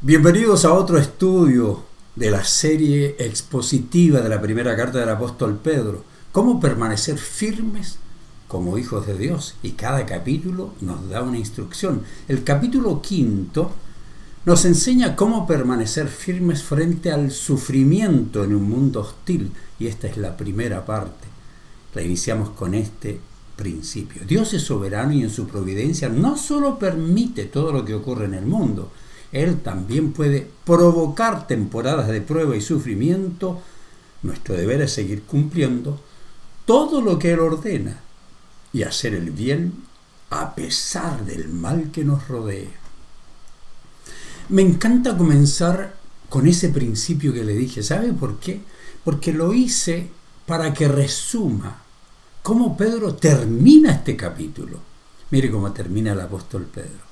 Bienvenidos a otro estudio de la serie expositiva de la primera carta del apóstol Pedro. Cómo permanecer firmes como hijos de Dios. Y cada capítulo nos da una instrucción. El capítulo 5 nos enseña cómo permanecer firmes frente al sufrimiento en un mundo hostil. Y esta es la primera parte. La iniciamos con este principio. Dios es soberano y en su providencia no solo permite todo lo que ocurre en el mundo, Él también puede provocar temporadas de prueba y sufrimiento. Nuestro deber es seguir cumpliendo todo lo que Él ordena y hacer el bien a pesar del mal que nos rodea. Me encanta comenzar con ese principio que le dije. ¿Sabe por qué? Porque lo hice para que resuma cómo Pedro termina este capítulo. Mire cómo termina el apóstol Pedro.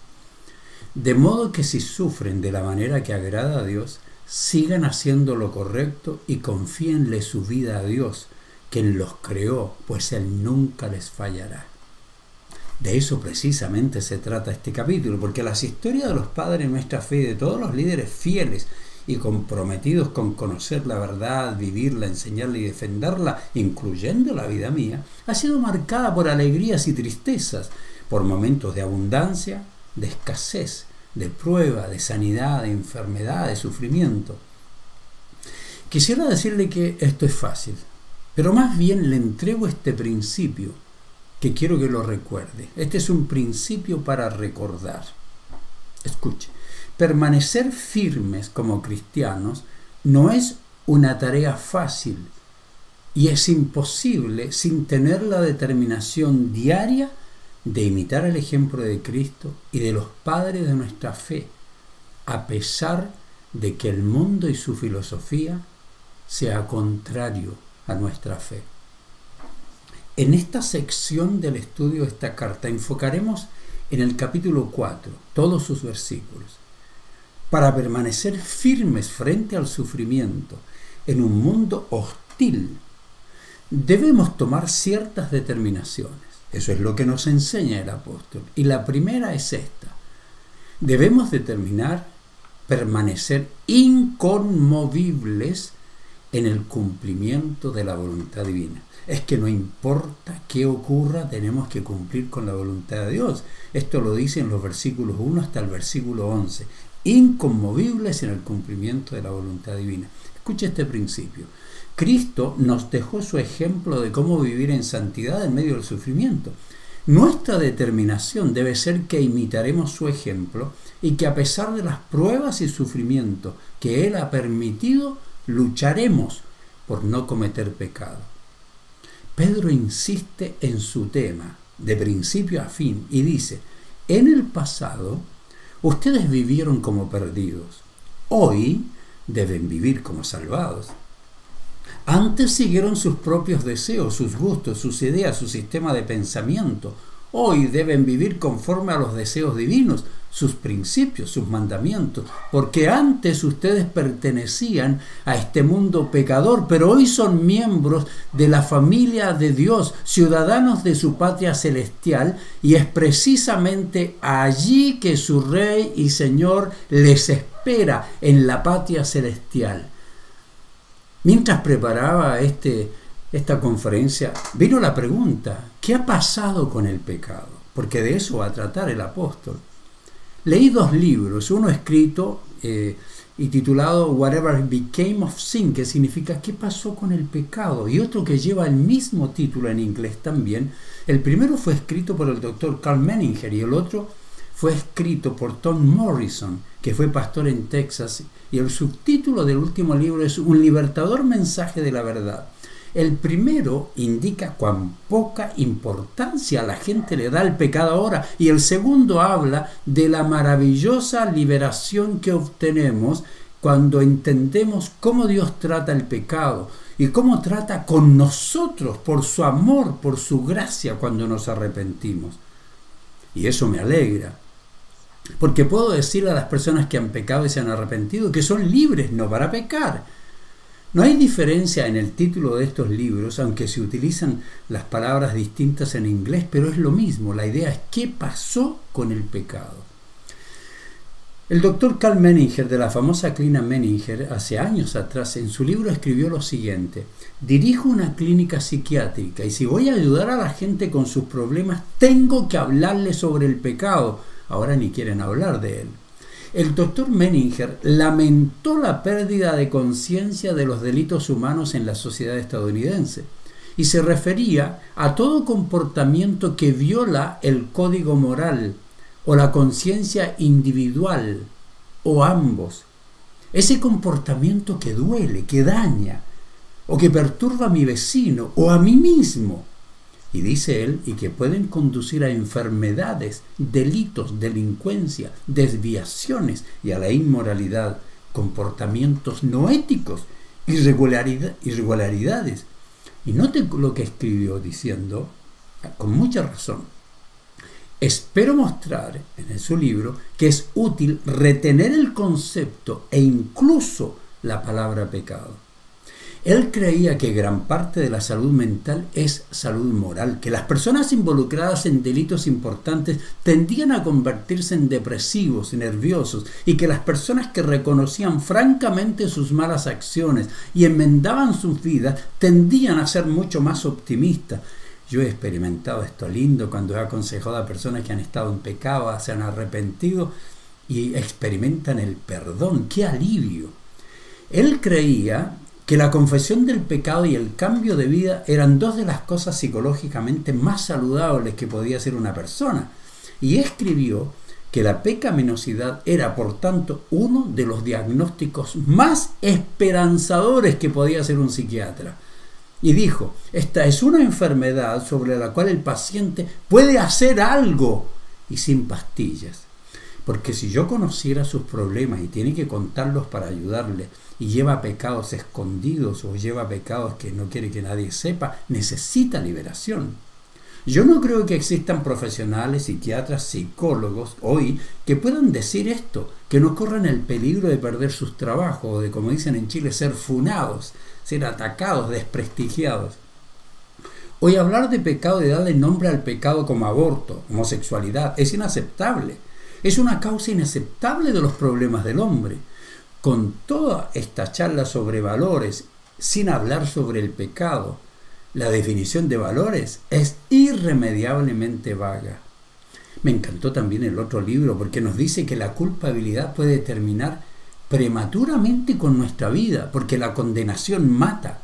De modo que si sufren de la manera que agrada a Dios, sigan haciendo lo correcto y confíenle su vida a Dios, quien los creó, pues Él nunca les fallará. De eso precisamente se trata este capítulo, porque las historias de los padres de nuestra fe y de todos los líderes fieles y comprometidos con conocer la verdad, vivirla, enseñarla y defenderla, incluyendo la vida mía, ha sido marcada por alegrías y tristezas, por momentos de abundancia, de escasez, de prueba, de sanidad, de enfermedad, de sufrimiento. Quisiera decirle que esto es fácil, pero más bien le entrego este principio que quiero que lo recuerde. Este es un principio para recordar. Escuche, permanecer firmes como cristianos no es una tarea fácil y es imposible sin tener la determinación diaria de imitar el ejemplo de Cristo y de los padres de nuestra fe, a pesar de que el mundo y su filosofía sea contrario a nuestra fe. En esta sección del estudio de esta carta enfocaremos en el capítulo 4, todos sus versículos. Para permanecer firmes frente al sufrimiento en un mundo hostil, debemos tomar ciertas determinaciones. Eso es lo que nos enseña el apóstol. Y la primera es esta. Debemos determinar permanecer inconmovibles en el cumplimiento de la voluntad divina. Es que no importa qué ocurra, tenemos que cumplir con la voluntad de Dios. Esto lo dice en los versículos 1 hasta el versículo 11. Inconmovibles en el cumplimiento de la voluntad divina. Escuche este principio. Cristo nos dejó su ejemplo de cómo vivir en santidad en medio del sufrimiento. Nuestra determinación debe ser que imitaremos su ejemplo y que a pesar de las pruebas y sufrimientos que Él ha permitido, lucharemos por no cometer pecado. Pedro insiste en su tema de principio a fin y dice: en el pasado ustedes vivieron como perdidos, hoy deben vivir como salvados. Antes siguieron sus propios deseos, sus gustos, sus ideas, su sistema de pensamiento. Hoy deben vivir conforme a los deseos divinos, sus principios, sus mandamientos, porque antes ustedes pertenecían a este mundo pecador, pero hoy son miembros de la familia de Dios, ciudadanos de su patria celestial, y es precisamente allí que su Rey y Señor les espera, en la patria celestial. Mientras preparaba esta conferencia, vino la pregunta: ¿qué ha pasado con el pecado? Porque de eso va a tratar el apóstol. Leí dos libros, uno escrito y titulado Whatever Became of Sin, que significa ¿qué pasó con el pecado? Y otro que lleva el mismo título en inglés también. El primero fue escrito por el doctor Karl Menninger y el otro fue escrito por Tom Morrison, que fue pastor en Texas, y el subtítulo del último libro es Un libertador mensaje de la verdad. El primero indica cuán poca importancia la gente le da al pecado ahora, y el segundo habla de la maravillosa liberación que obtenemos cuando entendemos cómo Dios trata el pecado y cómo trata con nosotros por su amor, por su gracia cuando nos arrepentimos. Y eso me alegra, porque puedo decirle a las personas que han pecado y se han arrepentido que son libres no para pecar. No hay diferencia en el título de estos libros, aunque se utilizan las palabras distintas en inglés, pero es lo mismo. La idea es qué pasó con el pecado. El doctor Karl Menninger, de la famosa clínica Menninger, hace años atrás, en su libro escribió lo siguiente: dirijo una clínica psiquiátrica y si voy a ayudar a la gente con sus problemas, tengo que hablarles sobre el pecado. Ahora ni quieren hablar de él. El doctor Menninger lamentó la pérdida de conciencia de los delitos humanos en la sociedad estadounidense y se refería a todo comportamiento que viola el código moral o la conciencia individual o ambos. Ese comportamiento que duele, que daña o que perturba a mi vecino o a mí mismo. Y dice él, y que pueden conducir a enfermedades, delitos, delincuencia, desviaciones y a la inmoralidad, comportamientos no éticos, irregularidades. Y note lo que escribió diciendo, con mucha razón: espero mostrar en su libro que es útil retener el concepto e incluso la palabra pecado. Él creía que gran parte de la salud mental es salud moral, que las personas involucradas en delitos importantes tendían a convertirse en depresivos, nerviosos, y que las personas que reconocían francamente sus malas acciones y enmendaban sus vidas tendían a ser mucho más optimistas. Yo he experimentado esto lindo cuando he aconsejado a personas que han estado en pecado, se han arrepentido y experimentan el perdón. ¡Qué alivio! Él creía que la confesión del pecado y el cambio de vida eran dos de las cosas psicológicamente más saludables que podía hacer una persona. Y escribió que la pecaminosidad era, por tanto, uno de los diagnósticos más esperanzadores que podía hacer un psiquiatra. Y dijo: esta es una enfermedad sobre la cual el paciente puede hacer algo y sin pastillas. Porque si yo conociera sus problemas y tiene que contarlos para ayudarle, y lleva pecados escondidos o lleva pecados que no quiere que nadie sepa, necesita liberación. Yo no creo que existan profesionales, psiquiatras, psicólogos hoy que puedan decir esto, que no corran el peligro de perder sus trabajos o de, como dicen en Chile, ser funados, ser atacados, desprestigiados. Hoy hablar de pecado, de darle nombre al pecado como aborto, homosexualidad, es inaceptable. Es una causa inaceptable de los problemas del hombre. Con toda esta charla sobre valores, sin hablar sobre el pecado, la definición de valores es irremediablemente vaga. Me encantó también el otro libro porque nos dice que la culpabilidad puede terminar prematuramente con nuestra vida, porque la condenación mata,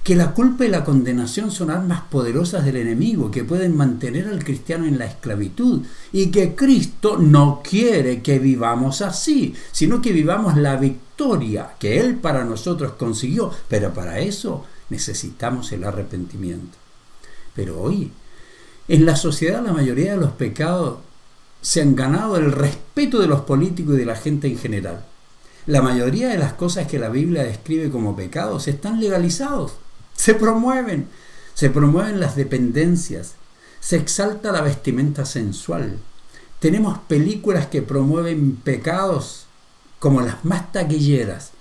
que la culpa y la condenación son armas poderosas del enemigo que pueden mantener al cristiano en la esclavitud y que Cristo no quiere que vivamos así, sino que vivamos la victoria que Él para nosotros consiguió, pero para eso necesitamos el arrepentimiento. Pero hoy, en la sociedad, la mayoría de los pecados se han ganado el respeto de los políticos y de la gente en general. La mayoría de las cosas que la Biblia describe como pecados están legalizados. Se promueven las dependencias, se exalta la vestimenta sensual. Tenemos películas que promueven pecados como las más taquilleras.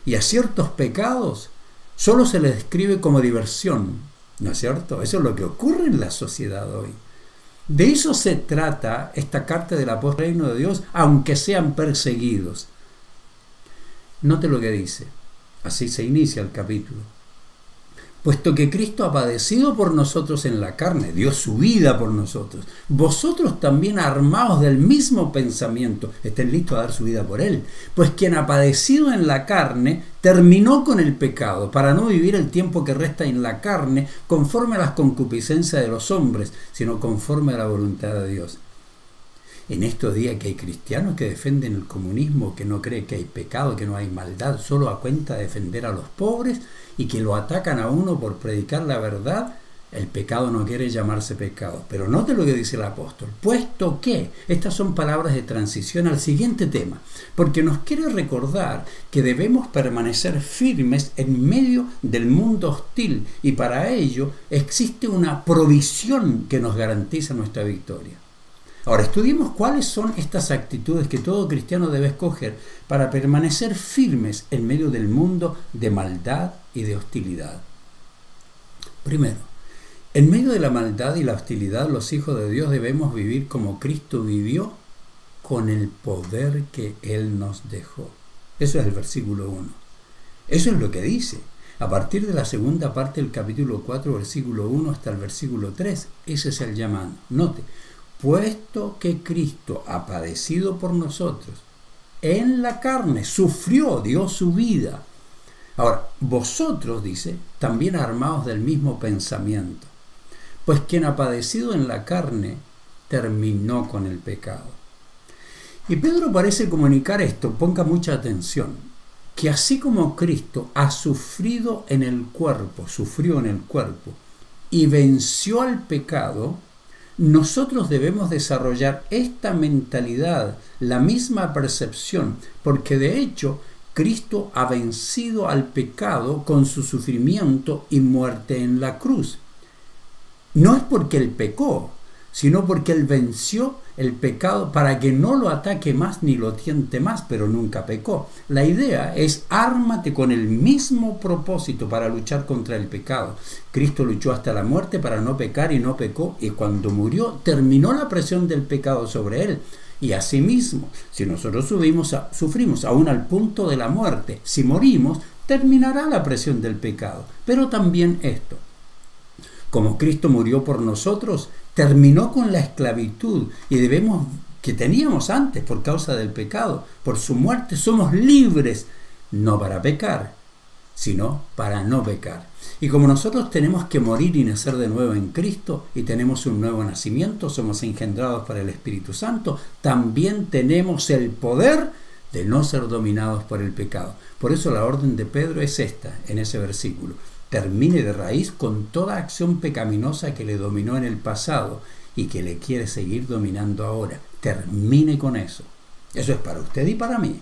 Y a ciertos pecados solo se les describe como diversión, ¿no es cierto? Eso es lo que ocurre en la sociedad hoy. De eso se trata esta carta del apóstol Reino de Dios, aunque sean perseguidos. Note lo que dice. Así se inicia el capítulo. Puesto que Cristo ha padecido por nosotros en la carne, dio su vida por nosotros, vosotros también armados del mismo pensamiento, estén listos a dar su vida por Él. Pues quien ha padecido en la carne, terminó con el pecado, para no vivir el tiempo que resta en la carne, conforme a las concupiscencias de los hombres, sino conforme a la voluntad de Dios. En estos días que hay cristianos que defienden el comunismo, que no creen que hay pecado, que no hay maldad, solo a cuenta de defender a los pobres, y que lo atacan a uno por predicar la verdad, el pecado no quiere llamarse pecado. Pero note lo que dice el apóstol. Puesto que, estas son palabras de transición al siguiente tema, porque nos quiere recordar que debemos permanecer firmes en medio del mundo hostil, y para ello existe una provisión que nos garantiza nuestra victoria. Ahora estudiemos cuáles son estas actitudes que todo cristiano debe escoger para permanecer firmes en medio del mundo de maldad y de hostilidad. Primero, en medio de la maldad y la hostilidad, los hijos de Dios debemos vivir como Cristo vivió con el poder que Él nos dejó. Eso es el versículo 1. Eso es lo que dice. A partir de la segunda parte del capítulo 4, versículo 1 hasta el versículo 3, ese es el llamado. Note, puesto que Cristo ha padecido por nosotros, en la carne, sufrió, dio su vida. Ahora, vosotros, dice, también armaos del mismo pensamiento, pues quien ha padecido en la carne, terminó con el pecado. Y Pedro parece comunicar esto, ponga mucha atención, que así como Cristo ha sufrido en el cuerpo, sufrió en el cuerpo y venció al pecado, nosotros debemos desarrollar esta mentalidad, la misma percepción, porque de hecho Cristo ha vencido al pecado con su sufrimiento y muerte en la cruz. No es porque Él pecó, sino porque Él venció el pecado para que no lo ataque más ni lo tiente más, pero nunca pecó. La idea es ármate con el mismo propósito para luchar contra el pecado. Cristo luchó hasta la muerte para no pecar y no pecó, y cuando murió terminó la presión del pecado sobre Él. Y asimismo, si nosotros sufrimos aún al punto de la muerte, si morimos, terminará la presión del pecado. Pero también esto, como Cristo murió por nosotros, terminó con la esclavitud que teníamos antes por causa del pecado. Por su muerte somos libres, no para pecar, sino para no pecar. Y como nosotros tenemos que morir y nacer de nuevo en Cristo, y tenemos un nuevo nacimiento, somos engendrados por el Espíritu Santo, también tenemos el poder de no ser dominados por el pecado. Por eso la orden de Pedro es esta, en ese versículo. Termine de raíz con toda acción pecaminosa que le dominó en el pasado y que le quiere seguir dominando ahora. Termine con eso. Eso es para usted y para mí.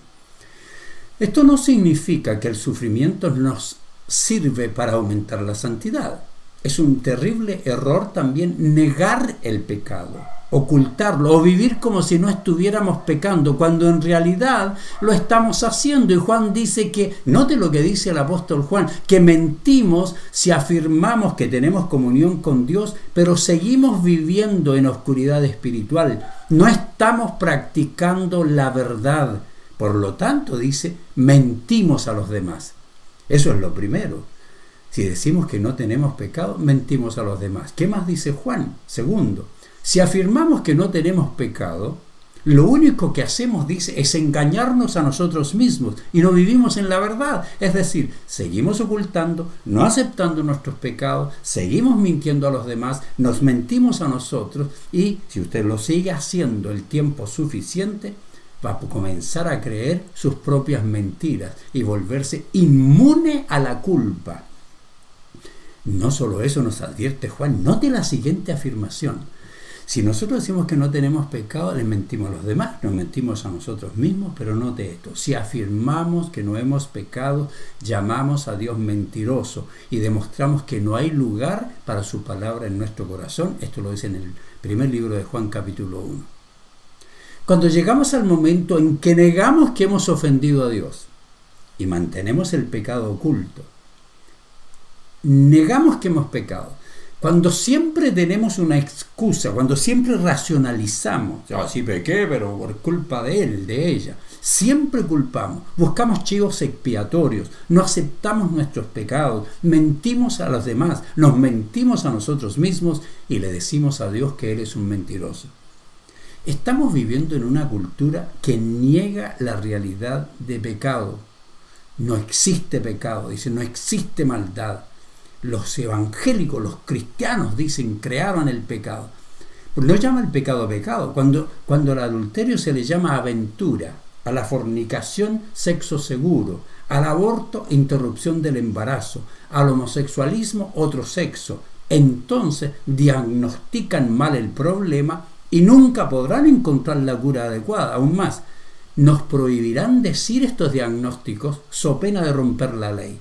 Esto no significa que el sufrimiento nos sirve para aumentar la santidad. Es un terrible error también negar el pecado, ocultarlo o vivir como si no estuviéramos pecando, cuando en realidad lo estamos haciendo. Y Juan dice que, note lo que dice el apóstol Juan, que mentimos si afirmamos que tenemos comunión con Dios, pero seguimos viviendo en oscuridad espiritual. No estamos practicando la verdad. Por lo tanto, dice, mentimos a los demás. Eso es lo primero. Si decimos que no tenemos pecado, mentimos a los demás. ¿Qué más dice Juan? Segundo, si afirmamos que no tenemos pecado, lo único que hacemos, dice, es engañarnos a nosotros mismos y no vivimos en la verdad. Es decir, seguimos ocultando, no aceptando nuestros pecados, seguimos mintiendo a los demás, nos mentimos a nosotros y si usted lo sigue haciendo el tiempo suficiente, va a comenzar a creer sus propias mentiras y volverse inmune a la culpa. No solo eso nos advierte Juan, note la siguiente afirmación. Si nosotros decimos que no tenemos pecado, les mentimos a los demás, nos mentimos a nosotros mismos, pero note esto. Si afirmamos que no hemos pecado, llamamos a Dios mentiroso y demostramos que no hay lugar para su palabra en nuestro corazón. Esto lo dice en el primer libro de Juan, capítulo 1. Cuando llegamos al momento en que negamos que hemos ofendido a Dios y mantenemos el pecado oculto, negamos que hemos pecado, cuando siempre tenemos una excusa, cuando siempre racionalizamos, sí pequé, pero por culpa de él, de ella, siempre culpamos, buscamos chivos expiatorios, no aceptamos nuestros pecados, mentimos a los demás, nos mentimos a nosotros mismos y le decimos a Dios que Él es un mentiroso. Estamos viviendo en una cultura que niega la realidad de pecado. No existe pecado, dice, no existe maldad. Los evangélicos, los cristianos, dicen, crearon el pecado. Lo llama el pecado pecado. Cuando al adulterio se le llama aventura, a la fornicación sexo seguro, al aborto interrupción del embarazo, al homosexualismo otro sexo, entonces diagnostican mal el problema y nunca podrán encontrar la cura adecuada. Aún más, nos prohibirán decir estos diagnósticos so pena de romper la ley.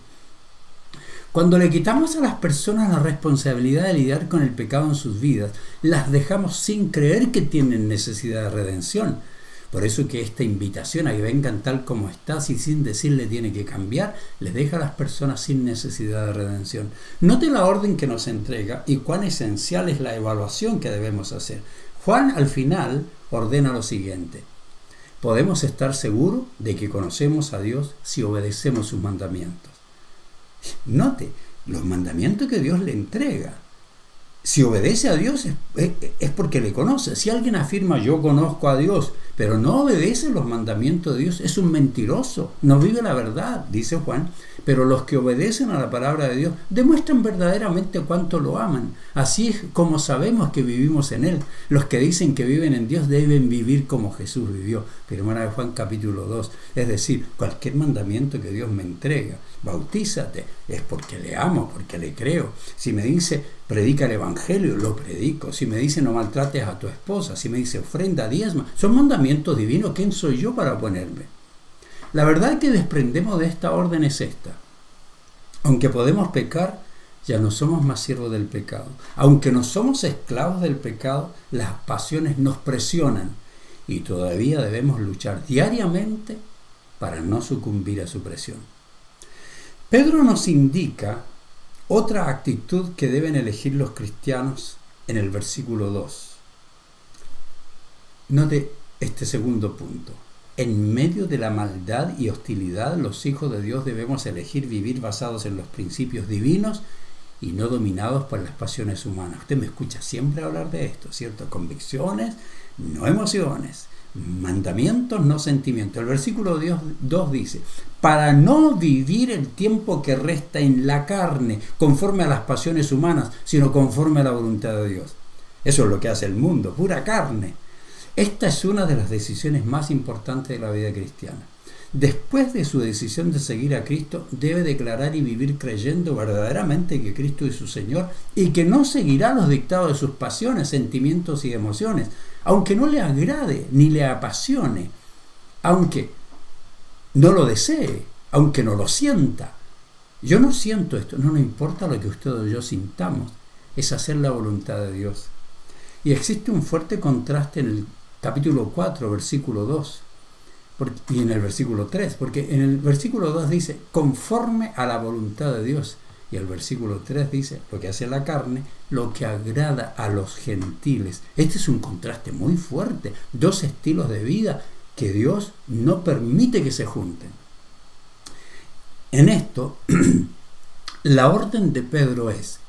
Cuando le quitamos a las personas la responsabilidad de lidiar con el pecado en sus vidas, las dejamos sin creer que tienen necesidad de redención. Por eso que esta invitación a que vengan tal como estás y sin decirle tiene que cambiar, les deja a las personas sin necesidad de redención. Note la orden que nos entrega y cuán esencial es la evaluación que debemos hacer. Juan al final ordena lo siguiente: podemos estar seguros de que conocemos a Dios si obedecemos sus mandamientos. Note, los mandamientos que Dios le entrega. Si obedece a Dios es porque le conoce. Si alguien afirma yo conozco a Dios, pero no obedece los mandamientos de Dios, es un mentiroso, no vive la verdad, dice Juan. Pero los que obedecen a la palabra de Dios demuestran verdaderamente cuánto lo aman. Así es como sabemos que vivimos en Él. Los que dicen que viven en Dios deben vivir como Jesús vivió. Primera de Juan capítulo 2. Es decir, cualquier mandamiento que Dios me entrega, bautízate, es porque le amo, porque le creo. Si me dice predica el evangelio, lo predico. Si me dice no maltrates a tu esposa, si me dice ofrenda, diezma, son mandamientos divinos. ¿Quién soy yo para oponerme? La verdad que desprendemos de esta orden es esta. Aunque podemos pecar, ya no somos más siervos del pecado. Aunque no somos esclavos del pecado, las pasiones nos presionan y todavía debemos luchar diariamente para no sucumbir a su presión. Pedro nos indica otra actitud que deben elegir los cristianos en el versículo 2. Note este segundo punto. En medio de la maldad y hostilidad, los hijos de Dios debemos elegir vivir basados en los principios divinos y no dominados por las pasiones humanas. Usted me escucha siempre hablar de esto, ¿cierto? Convicciones, no emociones. Mandamientos, no sentimientos. El versículo 2 dice, para no vivir el tiempo que resta en la carne, conforme a las pasiones humanas, sino conforme a la voluntad de Dios. Eso es lo que hace el mundo, pura carne. Esta es una de las decisiones más importantes de la vida cristiana. Después de su decisión de seguir a Cristo, debe declarar y vivir creyendo verdaderamente que Cristo es su Señor y que no seguirá los dictados de sus pasiones, sentimientos y emociones, aunque no le agrade ni le apasione, aunque no lo desee, aunque no lo sienta. Yo no siento esto, no importa lo que usted o yo sintamos, es hacer la voluntad de Dios. Y existe un fuerte contraste en el capítulo 4, versículo 2, y en el versículo 3, porque en el versículo 2 dice, conforme a la voluntad de Dios, y el versículo 3 dice, lo que hace la carne, lo que agrada a los gentiles. Este es un contraste muy fuerte, dos estilos de vida que Dios no permite que se junten. En esto, la orden de Pedro es,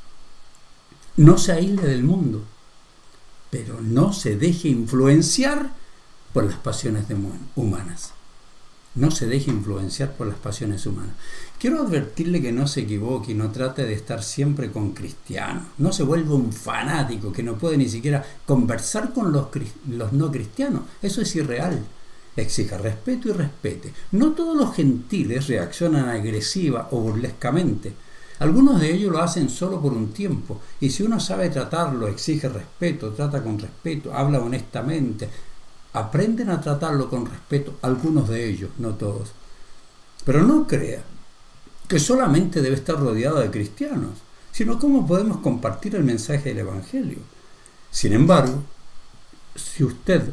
no se aísle del mundo, pero no se deje influenciar por las pasiones humanas. No se deje influenciar por las pasiones humanas. Quiero advertirle que no se equivoque y no trate de estar siempre con cristianos. No se vuelva un fanático que no puede ni siquiera conversar con los no cristianos. Eso es irreal. Exija respeto y respete. No todos los gentiles reaccionan agresiva o burlescamente. Algunos de ellos lo hacen solo por un tiempo, y si uno sabe tratarlo, exige respeto, trata con respeto, habla honestamente, aprenden a tratarlo con respeto, algunos de ellos, no todos. Pero no crea que solamente debe estar rodeado de cristianos, sino cómo podemos compartir el mensaje del Evangelio. Sin embargo, si usted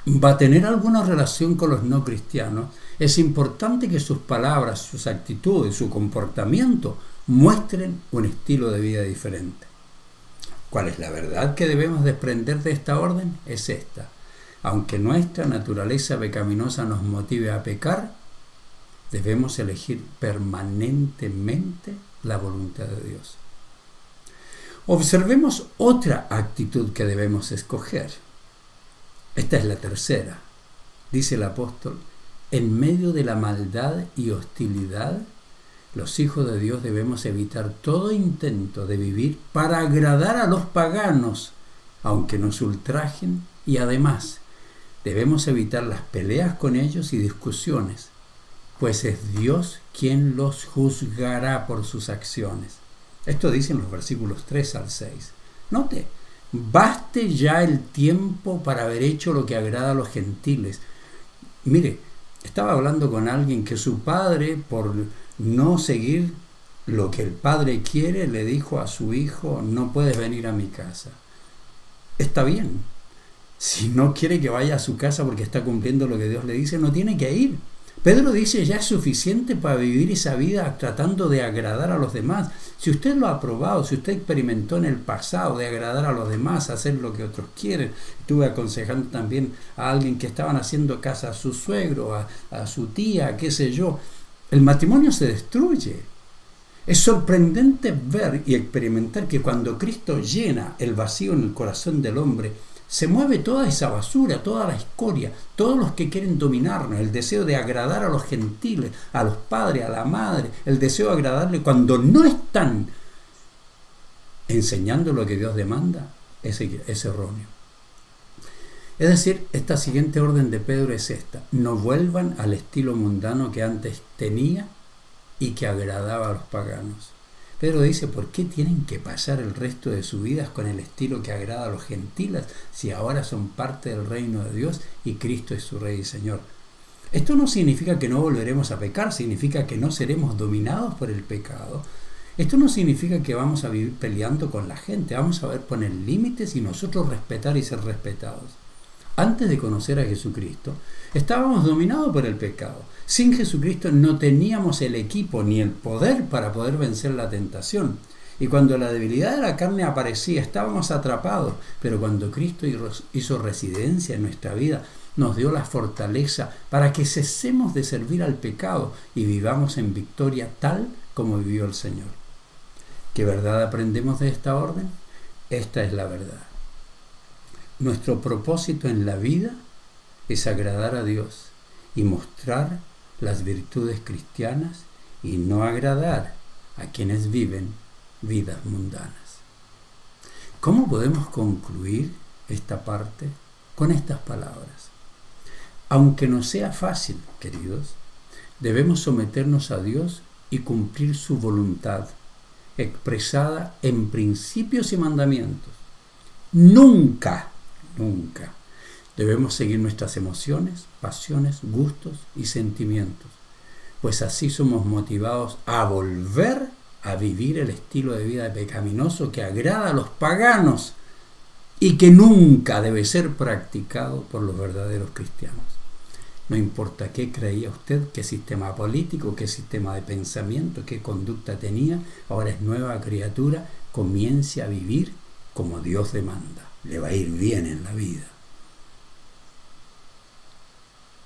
va a tener alguna relación con los no cristianos, es importante que sus palabras, sus actitudes, su comportamiento muestren un estilo de vida diferente. ¿Cuál es la verdad que debemos desprender de esta orden? Es esta. Aunque nuestra naturaleza pecaminosa nos motive a pecar, debemos elegir permanentemente la voluntad de Dios. Observemos otra actitud que debemos escoger. Esta es la tercera. Dice el apóstol, en medio de la maldad y hostilidad, los hijos de Dios debemos evitar todo intento de vivir para agradar a los paganos, aunque nos ultrajen, y además debemos evitar las peleas con ellos y discusiones, pues es Dios quien los juzgará por sus acciones. Esto dice en los versículos 3 al 6. Note, baste ya el tiempo para haber hecho lo que agrada a los gentiles. Mire, estaba hablando con alguien que su padre, por no seguir lo que el padre quiere, le dijo a su hijo, no puedes venir a mi casa. Está bien. Si no quiere que vaya a su casa porque está cumpliendo lo que Dios le dice, no tiene que ir. Pedro dice, ya es suficiente para vivir esa vida tratando de agradar a los demás. Si usted lo ha probado, si usted experimentó en el pasado de agradar a los demás, hacer lo que otros quieren. Estuve aconsejando también a alguien que estaban haciendo caso a su suegro, a su tía, qué sé yo. El matrimonio se destruye. Es sorprendente ver y experimentar que cuando Cristo llena el vacío en el corazón del hombre, se mueve toda esa basura, toda la escoria, todos los que quieren dominarnos, el deseo de agradar a los gentiles, a los padres, a la madre, el deseo de agradarle cuando no están enseñando lo que Dios demanda, es erróneo. Es decir, esta siguiente orden de Pedro es esta: no vuelvan al estilo mundano que antes tenía y que agradaba a los paganos. Pedro dice, ¿por qué tienen que pasar el resto de sus vidas con el estilo que agrada a los gentiles si ahora son parte del reino de Dios y Cristo es su Rey y Señor? Esto no significa que no volveremos a pecar, significa que no seremos dominados por el pecado. Esto no significa que vamos a vivir peleando con la gente, vamos a ver poner límites y nosotros respetar y ser respetados. Antes de conocer a Jesucristo, estábamos dominados por el pecado. Sin Jesucristo no teníamos el equipo ni el poder para poder vencer la tentación. Y cuando la debilidad de la carne aparecía, estábamos atrapados. Pero cuando Cristo hizo residencia en nuestra vida, nos dio la fortaleza para que cesemos de servir al pecado y vivamos en victoria tal como vivió el Señor. ¿Qué verdad aprendemos de esta orden? Esta es la verdad. Nuestro propósito en la vida es agradar a Dios y mostrar las virtudes cristianas y no agradar a quienes viven vidas mundanas. ¿Cómo podemos concluir esta parte con estas palabras? Aunque no sea fácil, queridos, debemos someternos a Dios y cumplir su voluntad, expresada en principios y mandamientos. Nunca debemos seguir nuestras emociones, pasiones, gustos y sentimientos, pues así somos motivados a volver a vivir el estilo de vida pecaminoso que agrada a los paganos y que nunca debe ser practicado por los verdaderos cristianos. No importa qué creía usted, qué sistema político, qué sistema de pensamiento, qué conducta tenía, ahora es nueva criatura, comience a vivir como Dios demanda. Le va a ir bien en la vida.